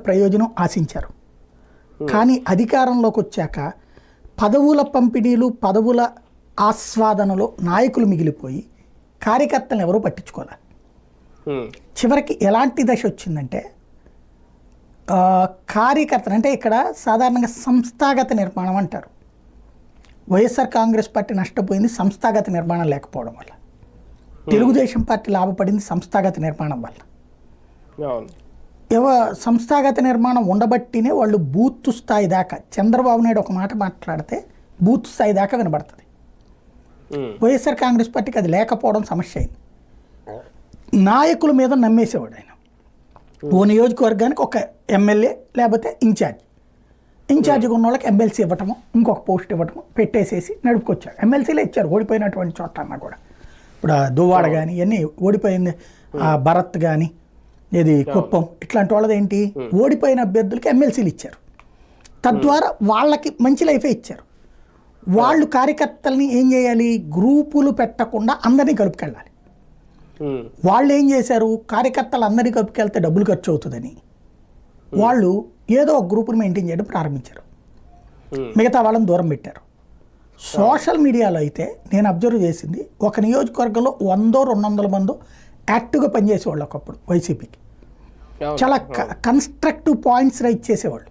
ప్రయోజనం ఆశించారు. కానీ అధికారంలోకి వచ్చాక పదవుల పంపిణీలు, పదవుల ఆస్వాదనలో నాయకులు మిగిలిపోయి కార్యకర్తలను ఎవరూ పట్టించుకోవాలి. చివరికి ఎలాంటి దశ వచ్చిందంటే కార్యకర్తలు అంటే ఇక్కడ సాధారణంగా సంస్థాగత నిర్మాణం అంటారు. వైఎస్ఆర్ కాంగ్రెస్ పార్టీ నష్టపోయింది సంస్థాగత నిర్మాణం లేకపోవడం వల్ల. తెలుగుదేశం పార్టీ లాభపడింది సంస్థాగత నిర్మాణం వల్ల. సంస్థాగత నిర్మాణం ఉండబట్టినే వాళ్ళు బూత్ స్థాయి దాకా, చంద్రబాబు నాయుడు ఒక మాట మాట్లాడితే బూత్ స్థాయి దాకా వినబడుతుంది. వైఎస్ఆర్ కాంగ్రెస్ పార్టీకి అది లేకపోవడం సమస్య అయింది. నాయకుల మీద నమ్మేసేవాడు ఆయన. ఓ నియోజకవర్గానికి ఒక ఎమ్మెల్యే లేకపోతే ఇన్ఛార్జిగా ఉన్న వాళ్ళకి ఎమ్మెల్సీ ఇవ్వటము, ఇంకొక పోస్ట్ ఇవ్వటము పెట్టేసేసి నడుపుకొచ్చాడు. ఎమ్మెల్సీలే ఇచ్చారు ఓడిపోయినటువంటి చోట అన్నా కూడా. ఇప్పుడు దువ్వాడ కానీ ఇవన్నీ ఓడిపోయింది, భరత్ కానీ ఇది కుప్పం ఇట్లాంటి వాళ్ళది ఏంటి ఓడిపోయిన అభ్యర్థులకి ఎమ్మెల్సీలు ఇచ్చారు. తద్వారా వాళ్ళకి మంచి లైఫే ఇచ్చారు. వాళ్ళు కార్యకర్తల్ని ఏం చేయాలి, గ్రూపులు పెట్టకుండా అందరినీ కలుపుకెళ్ళాలి. వాళ్ళు ఏం చేశారు, కార్యకర్తలు అందరినీ కలుపుకెళ్తే డబ్బులు ఖర్చు అవుతుందని వాళ్ళు ఏదో ఒక గ్రూపుని మెయింటైన్ చేయడం ప్రారంభించారు. మిగతా వాళ్ళని దూరం పెట్టారు. సోషల్ మీడియాలో అయితే నేను అబ్జర్వ్ చేసింది, ఒక నియోజకవర్గంలో 100-200 మంది యాక్టివ్గా పనిచేసేవాళ్ళు ఒకప్పుడు వైసీపీకి. చాలా కన్స్ట్రక్టివ్ పాయింట్స్ రైజ్ చేసేవాళ్ళు.